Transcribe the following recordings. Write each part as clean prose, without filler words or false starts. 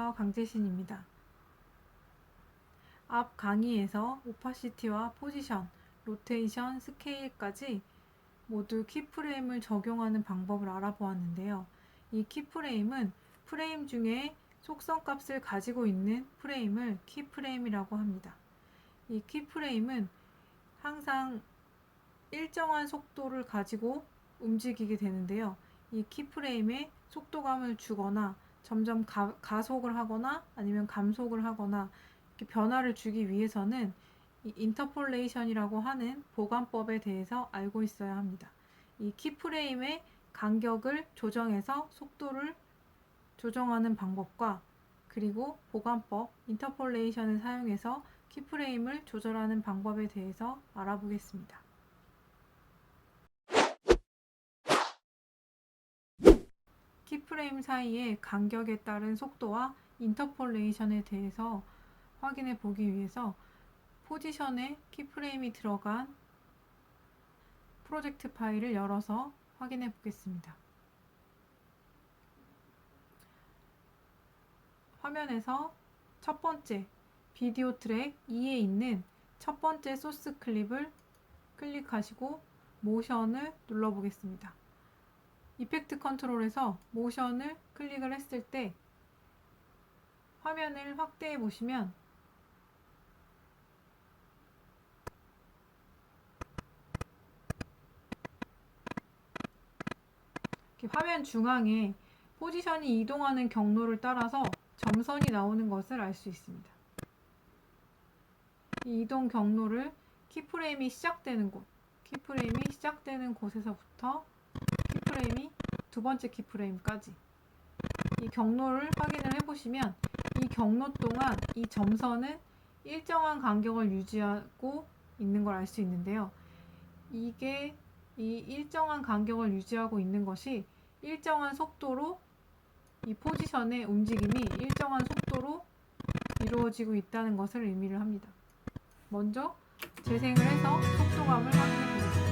안녕하세요. 강재신입니다. 앞 강의에서 오파시티와 포지션, 로테이션, 스케일까지 모두 키프레임을 적용하는 방법을 알아보았는데요. 이 키프레임은 프레임 중에 속성 값을 가지고 있는 프레임을 키프레임이라고 합니다. 이 키프레임은 항상 일정한 속도를 가지고 움직이게 되는데요. 이 키프레임에 속도감을 주거나 점점 가속을 하거나 아니면 감속을 하거나 이렇게 변화를 주기 위해서는 이 인터폴레이션이라고 하는 보관법에 대해서 알고 있어야 합니다. 이 키프레임의 간격을 조정해서 속도를 조정하는 방법과 그리고 보관법, 인터폴레이션을 사용해서 키프레임을 조절하는 방법에 대해서 알아보겠습니다. 키프레임 사이의 간격에 따른 속도와 인터폴레이션에 대해서 확인해 보기 위해서 포지션에 키프레임이 들어간 프로젝트 파일을 열어서 확인해 보겠습니다. 화면에서 첫 번째 비디오 트랙 2에 있는 첫 번째 소스 클립을 클릭하시고 모션을 눌러 보겠습니다. 이펙트 컨트롤에서 모션을 클릭을 했을 때 화면을 확대해 보시면 화면 중앙에 포지션이 이동하는 경로를 따라서 점선이 나오는 것을 알 수 있습니다. 이 이동 경로를 키프레임이 시작되는 곳에서부터 키프레임이 두 번째 키프레임까지 이 경로를 확인을 해보시면 이 경로 동안 이 점선은 일정한 간격을 유지하고 있는 걸 알 수 있는데요. 이게 이 일정한 간격을 유지하고 있는 것이 일정한 속도로 이 포지션의 움직임이 일정한 속도로 이루어지고 있다는 것을 의미를 합니다. 먼저 재생을 해서 속도감을 확인해 보겠습니다.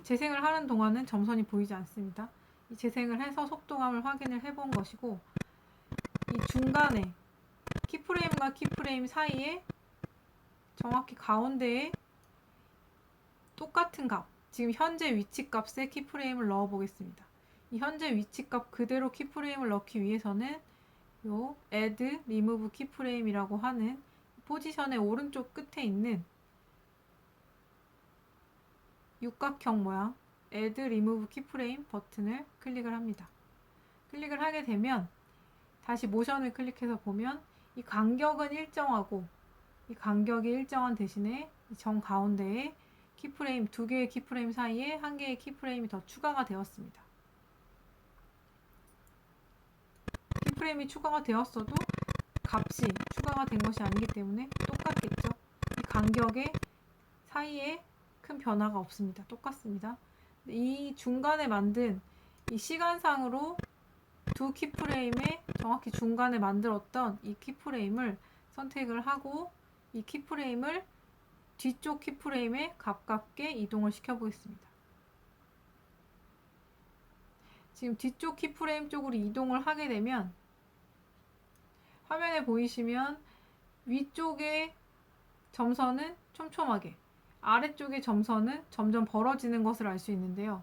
재생을 하는 동안은 점선이 보이지 않습니다. 이 재생을 해서 속도감을 확인을 해본 것이고 이 중간에 키프레임과 키프레임 사이에 정확히 가운데에 똑같은 값, 지금 현재 위치 값에 키프레임을 넣어 보겠습니다. 이 현재 위치 값 그대로 키프레임을 넣기 위해서는 요 add remove 키프레임이라고 하는 포지션의 오른쪽 끝에 있는 육각형 모양 add remove 키프레임 버튼을 클릭을 합니다. 클릭을 하게 되면 다시 모션을 클릭해서 보면 이 간격은 일정하고 이 간격이 일정한 대신에 정 가운데에 키프레임, 두 개의 키프레임 사이에 한 개의 키프레임이 더 추가가 되었습니다. 키프레임이 추가가 되었어도 값이 추가가 된 것이 아니기 때문에 똑같겠죠. 이 간격의 사이에 큰 변화가 없습니다. 똑같습니다. 이 중간에 만든 이 시간상으로 두 키프레임의 정확히 중간에 만들었던 이 키프레임을 선택을 하고 이 키프레임을 뒤쪽 키프레임에 가깝게 이동을 시켜 보겠습니다. 지금 뒤쪽 키프레임 쪽으로 이동을 하게 되면 화면에 보이시면 위쪽의 점선은 촘촘하게 아래쪽의 점선은 점점 벌어지는 것을 알 수 있는데요.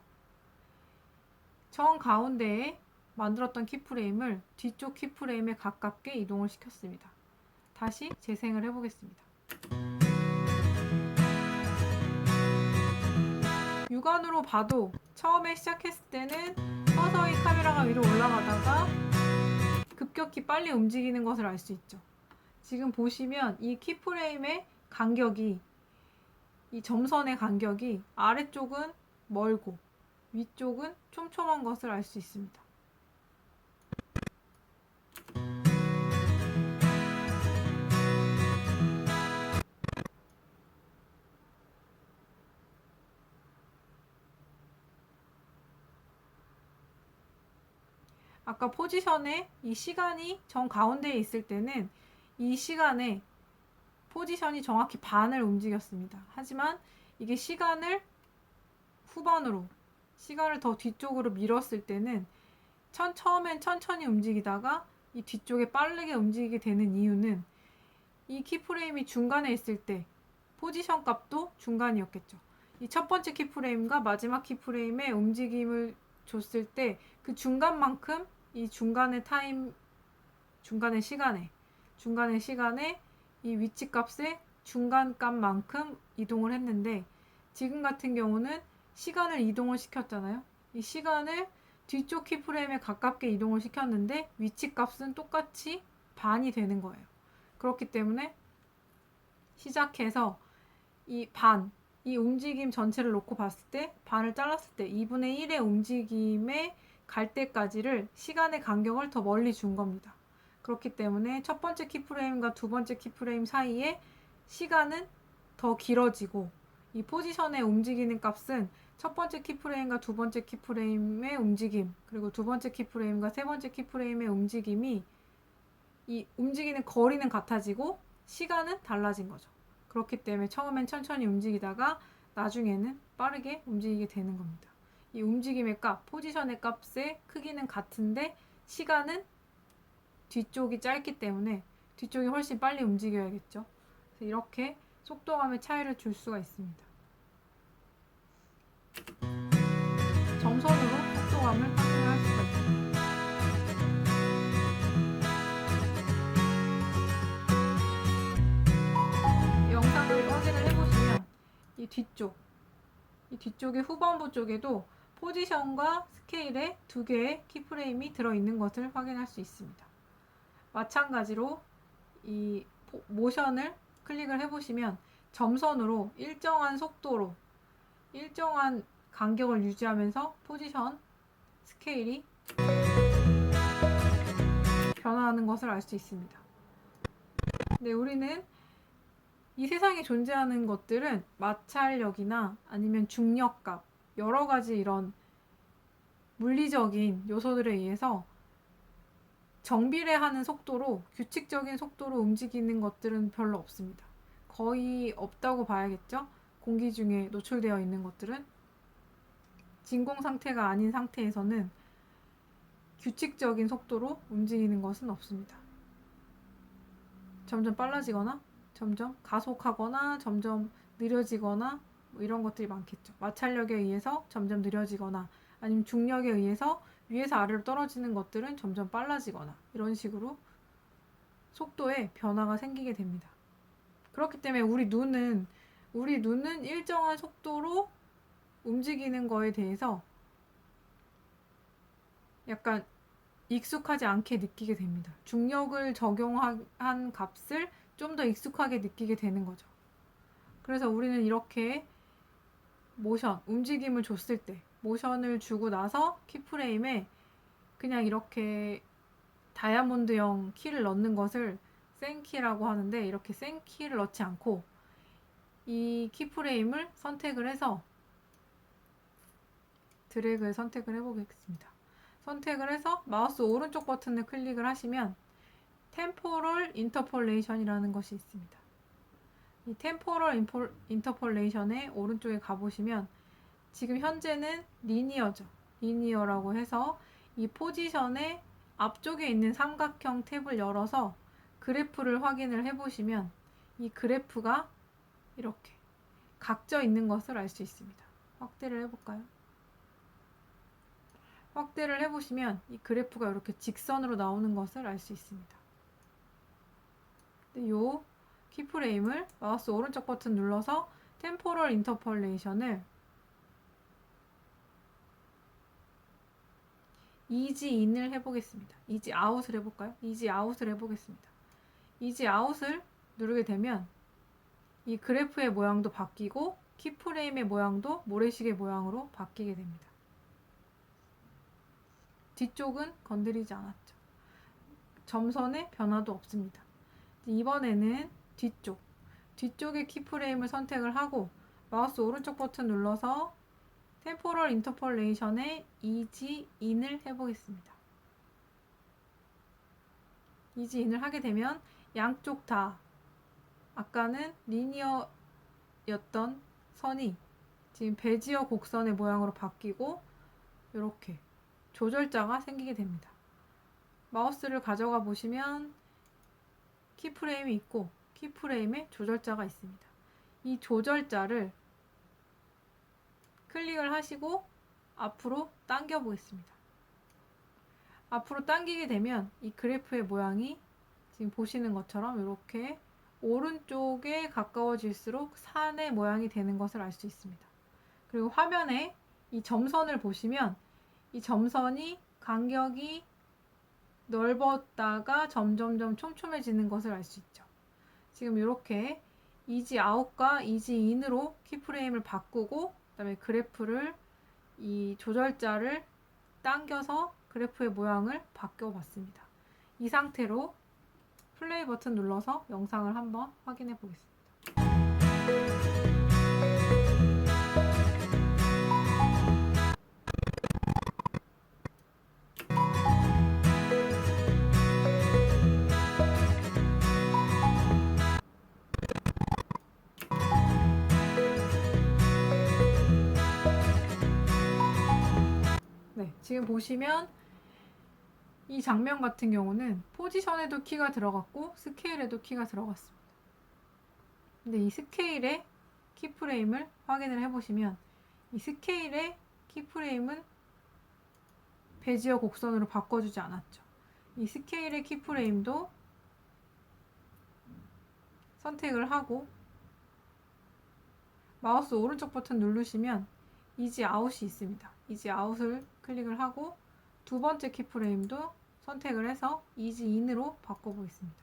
정 가운데에 만들었던 키프레임을 뒤쪽 키프레임에 가깝게 이동을 시켰습니다. 다시 재생을 해보겠습니다. 육안으로 봐도 처음에 시작했을 때는 서서히 카메라가 위로 올라가다가 급격히 빨리 움직이는 것을 알 수 있죠. 지금 보시면 이 키프레임의 간격이 이 점선의 간격이 아래쪽은 멀고 위쪽은 촘촘한 것을 알 수 있습니다. 아까 포지션에 이 시간이 정 가운데에 있을 때는 이 시간에 포지션이 정확히 반을 움직였습니다. 하지만 이게 시간을 후반으로, 시간을 더 뒤쪽으로 밀었을 때는 처음엔 천천히 움직이다가 이 뒤쪽에 빠르게 움직이게 되는 이유는 이 키프레임이 중간에 있을 때 포지션 값도 중간이었겠죠. 이 첫 번째 키프레임과 마지막 키프레임의 움직임을 줬을 때 그 중간만큼 이 중간의 시간에 이 위치 값의 중간 값만큼 이동을 했는데, 지금 같은 경우는 시간을 이동을 시켰잖아요. 이 시간을 뒤쪽 키프레임에 가깝게 이동을 시켰는데 위치 값은 똑같이 반이 되는 거예요. 그렇기 때문에 시작해서 이 움직임 전체를 놓고 봤을 때 반을 잘랐을 때 2분의 1의 움직임에 갈 때까지를 시간의 간격을 더 멀리 준 겁니다. 그렇기 때문에 첫 번째 키프레임과 두 번째 키프레임 사이에 시간은 더 길어지고, 이 포지션의 움직이는 값은 첫 번째 키프레임과 두 번째 키프레임의 움직임, 그리고 두 번째 키프레임과 세 번째 키프레임의 움직임이 이 움직이는 거리는 같아지고 시간은 달라진 거죠. 그렇기 때문에 처음엔 천천히 움직이다가 나중에는 빠르게 움직이게 되는 겁니다. 이 움직임의 값, 포지션의 값의 크기는 같은데 시간은 뒤쪽이 짧기 때문에 뒤쪽이 훨씬 빨리 움직여야겠죠. 그래서 이렇게 속도감의 차이를 줄 수가 있습니다. 점선으로 속도감을 확인할 수가 있습니다. 영상을 확인을 해보시면 이 뒤쪽의 후반부 쪽에도 포지션과 스케일에 두 개의 키프레임이 들어있는 것을 확인할 수 있습니다. 마찬가지로 이 모션을 클릭을 해보시면 점선으로 일정한 속도로 일정한 간격을 유지하면서 포지션, 스케일이 변화하는 것을 알 수 있습니다. 네, 우리는 이 세상에 존재하는 것들은 마찰력이나 아니면 중력값, 여러 가지 이런 물리적인 요소들에 의해서 정비례하는 속도로, 규칙적인 속도로 움직이는 것들은 별로 없습니다. 거의 없다고 봐야겠죠? 공기 중에 노출되어 있는 것들은 진공 상태가 아닌 상태에서는 규칙적인 속도로 움직이는 것은 없습니다. 점점 빨라지거나 점점 가속하거나 점점 느려지거나 뭐 이런 것들이 많겠죠. 마찰력에 의해서 점점 느려지거나 아니면 중력에 의해서 위에서 아래로 떨어지는 것들은 점점 빨라지거나 이런 식으로 속도에 변화가 생기게 됩니다. 그렇기 때문에 우리 눈은 일정한 속도로 움직이는 거에 대해서 약간 익숙하지 않게 느끼게 됩니다. 중력을 적용한 값을 좀 더 익숙하게 느끼게 되는 거죠. 그래서 우리는 이렇게 움직임을 줬을 때, 모션을 주고 나서 키프레임에 그냥 이렇게 다이아몬드형 키를 넣는 것을 생키라고 하는데, 이렇게 생키를 넣지 않고 이 키프레임을 선택을 해서 드래그를 선택을 해보겠습니다. 선택을 해서 마우스 오른쪽 버튼을 클릭을 하시면 템포럴 인터폴레이션이라는 것이 있습니다. 이 템포럴 인터폴레이션의 오른쪽에 가보시면 지금 현재는 리니어죠. 리니어라고 해서 이 포지션의 앞쪽에 있는 삼각형 탭을 열어서 그래프를 확인을 해보시면 이 그래프가 이렇게 각져 있는 것을 알 수 있습니다. 확대를 해볼까요? 확대를 해보시면 이 그래프가 이렇게 직선으로 나오는 것을 알 수 있습니다. 이 키프레임을 마우스 오른쪽 버튼 눌러서 템포럴 인터폴레이션을 이지 인을 해보겠습니다. 이지 아웃을 해볼까요? 이지 아웃을 해보겠습니다. 이지 아웃을 누르게 되면 이 그래프의 모양도 바뀌고 키프레임의 모양도 모래시계 모양으로 바뀌게 됩니다. 뒤쪽은 건드리지 않았죠. 점선의 변화도 없습니다. 이번에는 뒤쪽의 키프레임을 선택을 하고 마우스 오른쪽 버튼 눌러서 템포럴 인터폴레이션에 이지 인을 해보겠습니다. 이지 인을 하게 되면 양쪽 다 아까는 리니어였던 선이 지금 베지어 곡선의 모양으로 바뀌고 이렇게 조절자가 생기게 됩니다. 마우스를 가져가 보시면 키프레임이 있고 키프레임에 조절자가 있습니다. 이 조절자를 클릭을 하시고 앞으로 당겨 보겠습니다. 앞으로 당기게 되면 이 그래프의 모양이 지금 보시는 것처럼 이렇게 오른쪽에 가까워질수록 산의 모양이 되는 것을 알 수 있습니다. 그리고 화면에 이 점선을 보시면 이 점선이 간격이 넓었다가 점점점 촘촘해지는 것을 알 수 있죠. 지금 이렇게 이지 아웃과 이지 인으로 키프레임을 바꾸고 그다음에 그래프를 이 조절자를 당겨서 그래프의 모양을 바꿔 봤습니다. 이 상태로 플레이 버튼 눌러서 영상을 한번 확인해 보겠습니다. 네, 지금 보시면 이 장면 같은 경우는 포지션에도 키가 들어갔고 스케일에도 키가 들어갔습니다. 근데 이 스케일의 키프레임을 확인을 해보시면 이 스케일의 키프레임은 베지어 곡선으로 바꿔주지 않았죠. 이 스케일의 키프레임도 선택을 하고 마우스 오른쪽 버튼 누르시면 이지 아웃이 있습니다. 이지 아웃을 클릭을 하고 두 번째 키프레임도 선택을 해서 이지 인으로 바꿔보겠습니다.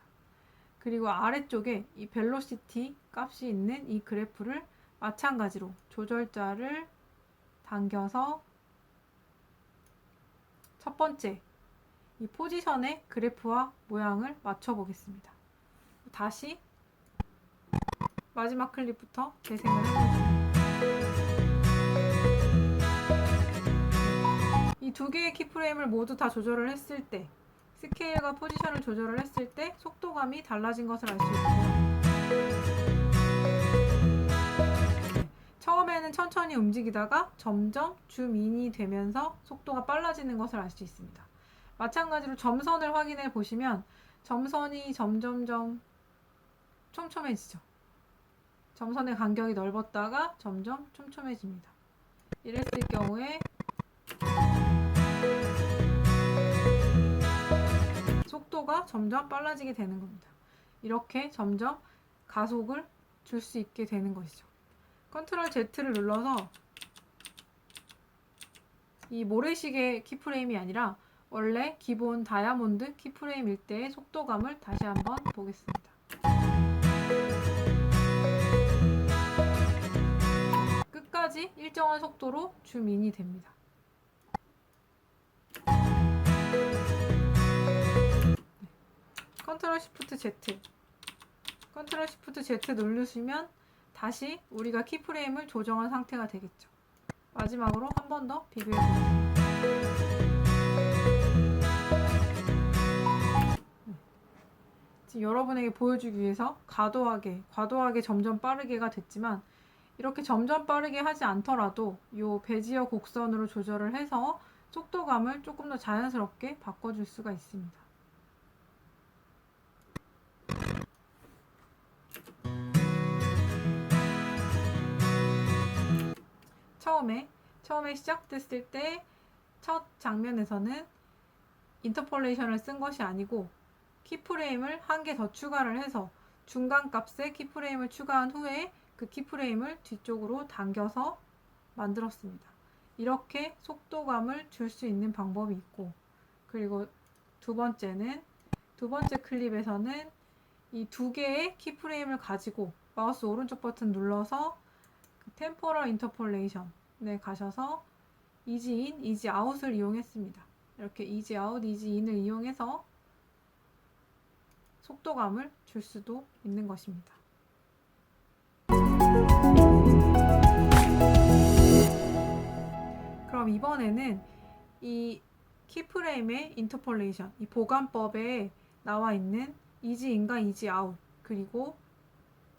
그리고 아래쪽에 이 벨로시티 값이 있는 이 그래프를 마찬가지로 조절자를 당겨서 첫 번째 이 포지션의 그래프와 모양을 맞춰 보겠습니다. 다시 마지막 클립부터 재생을 해보겠습니다. 이 두 개의 키프레임을 모두 다 조절을 했을 때 스케일과 포지션을 조절을 했을 때 속도감이 달라진 것을 알 수 있고요. 처음에는 천천히 움직이다가 점점 줌인이 되면서 속도가 빨라지는 것을 알 수 있습니다. 마찬가지로 점선을 확인해 보시면 점선이 점점점 촘촘해지죠. 점선의 간격이 넓었다가 점점 촘촘해집니다. 이랬을 경우에 속도가 점점 빨라지게 되는 겁니다. 이렇게 점점 가속을 줄 수 있게 되는 것이죠. 컨트롤 Z를 눌러서 이 모래시계 키프레임이 아니라 원래 기본 다이아몬드 키프레임일 때의 속도감을 다시 한번 보겠습니다. 끝까지 일정한 속도로 줌인이 됩니다. 컨트롤 시프트 Z 컨트롤 시프트 Z 누르시면 다시 우리가 키프레임을 조정한 상태가 되겠죠. 마지막으로 한 번 더 비교해 보겠습니다. 지금 여러분에게 보여주기 위해서 과도하게 점점 빠르게가 됐지만 이렇게 점점 빠르게 하지 않더라도 이 베지어 곡선으로 조절을 해서 속도감을 조금 더 자연스럽게 바꿔줄 수가 있습니다. 처음에 시작됐을 때 첫 장면에서는 인터폴레이션을 쓴 것이 아니고 키프레임을 한 개 더 추가를 해서 중간 값에 키프레임을 추가한 후에 그 키프레임을 뒤쪽으로 당겨서 만들었습니다. 이렇게 속도감을 줄 수 있는 방법이 있고, 그리고 두 번째 클립에서는 이 두 개의 키프레임을 가지고 마우스 오른쪽 버튼 눌러서 템포럴 인터폴레이션에 가셔서 이지 인, 이지 아웃을 이용했습니다. 이렇게 이지 아웃, 이지 인을 이용해서 속도감을 줄 수도 있는 것입니다. 그럼 이번에는 이 키프레임의 인터폴레이션, 이 보관법에 나와 있는 이지 인과 이지 아웃, 그리고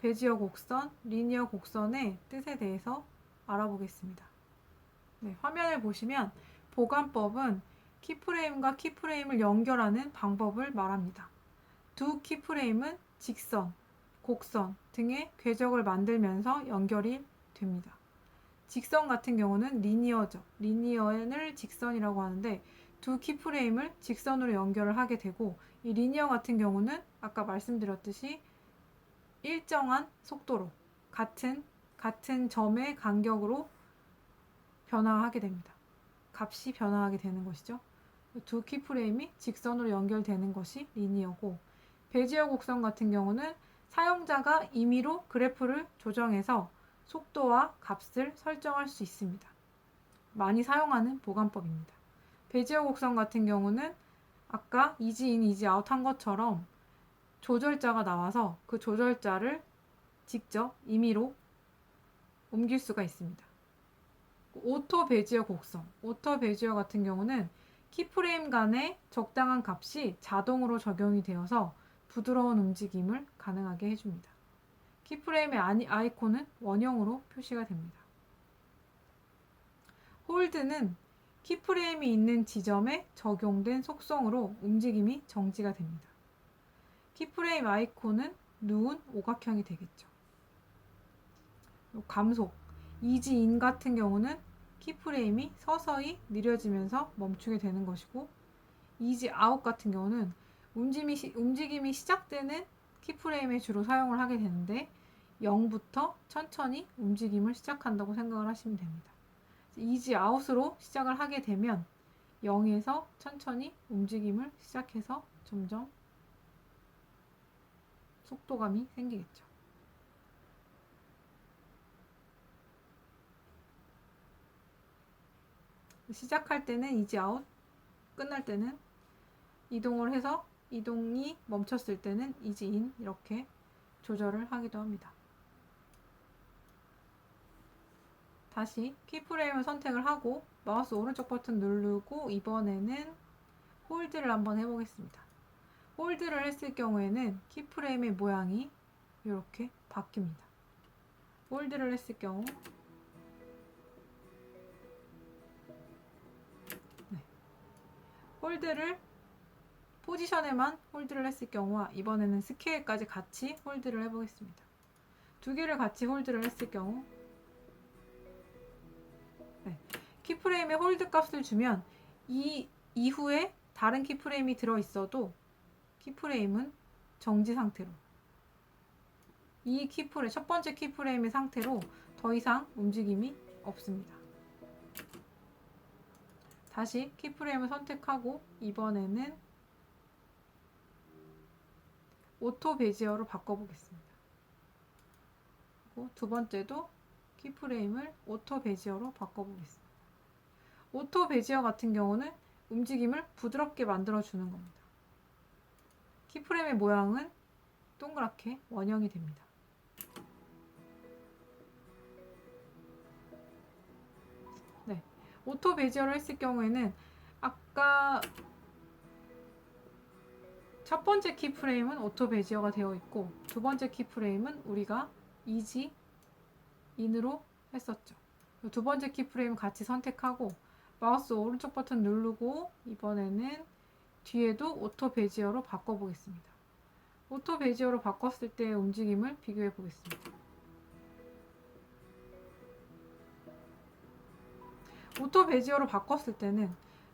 베지어 곡선, 리니어 곡선의 뜻에 대해서 알아보겠습니다. 네, 화면을 보시면 보관법은 키프레임과 키프레임을 연결하는 방법을 말합니다. 두 키프레임은 직선, 곡선 등의 궤적을 만들면서 연결이 됩니다. 직선 같은 경우는 리니어죠. 리니어를 직선이라고 하는데 두 키프레임을 직선으로 연결을 하게 되고, 이 리니어 같은 경우는 아까 말씀드렸듯이 일정한 속도로 같은 점의 간격으로 변화하게 됩니다. 값이 변화하게 되는 것이죠. 두 키프레임이 직선으로 연결되는 것이 리니어고, 베지어 곡선 같은 경우는 사용자가 임의로 그래프를 조정해서 속도와 값을 설정할 수 있습니다. 많이 사용하는 보관법입니다. 베지어 곡선 같은 경우는 아까 이지인, 이지아웃 한 것처럼 조절자가 나와서 그 조절자를 직접 임의로 옮길 수가 있습니다. 오토 베지어 곡선, 오토 베지어 같은 경우는 키프레임 간의 적당한 값이 자동으로 적용이 되어서 부드러운 움직임을 가능하게 해줍니다. 키프레임의 아이콘은 원형으로 표시가 됩니다. 홀드는 키프레임이 있는 지점에 적용된 속성으로 움직임이 정지가 됩니다. 키프레임 아이콘은 누운 오각형이 되겠죠. 감속, 이지인 같은 경우는 키프레임이 서서히 느려지면서 멈추게 되는 것이고, 이지아웃 같은 경우는 움직임이 시작되는 키프레임에 주로 사용을 하게 되는데 0부터 천천히 움직임을 시작한다고 생각을 하시면 됩니다. 이지아웃으로 시작을 하게 되면 0에서 천천히 움직임을 시작해서 점점 속도감이 생기겠죠. 시작할 때는 이지아웃, 끝날 때는 이동을 해서 이동이 멈췄을 때는 이지인, 이렇게 조절을 하기도 합니다. 다시 키프레임을 선택을 하고 마우스 오른쪽 버튼 누르고 이번에는 홀드를 한번 해보겠습니다. 홀드를 했을 경우에는 키프레임의 모양이 이렇게 바뀝니다. 홀드를 했을 경우 홀드를 포지션에만 홀드를 했을 경우와 이번에는 스케일까지 같이 홀드를 해보겠습니다. 두 개를 같이 홀드를 했을 경우 키프레임에 홀드 값을 주면 이 이후에 다른 키프레임이 들어있어도 키프레임은 정지 상태로, 첫 번째 키프레임의 상태로 더 이상 움직임이 없습니다. 다시 키프레임을 선택하고 이번에는 오토 베지어로 바꿔보겠습니다. 그리고 두 번째도 키프레임을 오토 베지어로 바꿔보겠습니다. 오토 베지어 같은 경우는 움직임을 부드럽게 만들어주는 겁니다. 키프레임의 모양은 동그랗게 원형이 됩니다. 네, 오토 베지어를 했을 경우에는 아까 첫 번째 키프레임은 오토 베지어가 되어 있고 두 번째 키프레임은 우리가 이지 인으로 했었죠. 두 번째 키프레임 같이 선택하고 마우스 오른쪽 버튼 누르고 이번에는 뒤에도 오토 베지어로 바꿔보겠습니다. 오토 베지어로 바꿨을 때의 움직임을 비교해 보겠습니다. 오토 베지어로 바꿨을 때는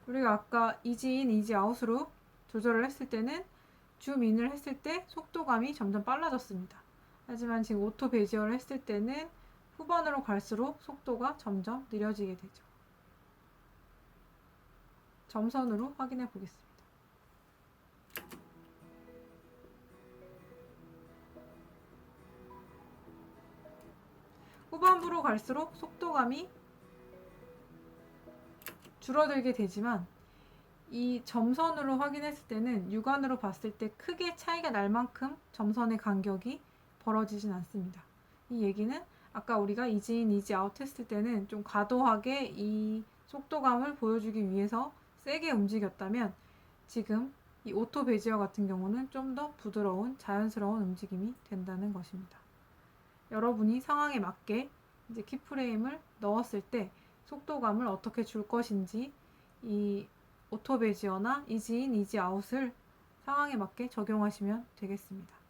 우리가 아까 이지인, 이지아웃으로 조절을 했을 때는 줌인을 했을 때 속도감이 점점 빨라졌습니다. 하지만 지금 오토 베지어를 했을 때는 후반으로 갈수록 속도가 점점 느려지게 되죠. 점선으로 확인해 보겠습니다. 후반부로 갈수록 속도감이 줄어들게 되지만 이 점선으로 확인했을 때는 육안으로 봤을 때 크게 차이가 날 만큼 점선의 간격이 벌어지진 않습니다. 이 얘기는 아까 우리가 이지인, 이지아웃 했을 때는 좀 과도하게 이 속도감을 보여주기 위해서 세게 움직였다면 지금 이 오토 베지어 같은 경우는 좀 더 부드러운 자연스러운 움직임이 된다는 것입니다. 여러분이 상황에 맞게 이제 키프레임을 넣었을 때 속도감을 어떻게 줄 것인지 이 오토 베지어나 이지인, 이지아웃을 상황에 맞게 적용하시면 되겠습니다.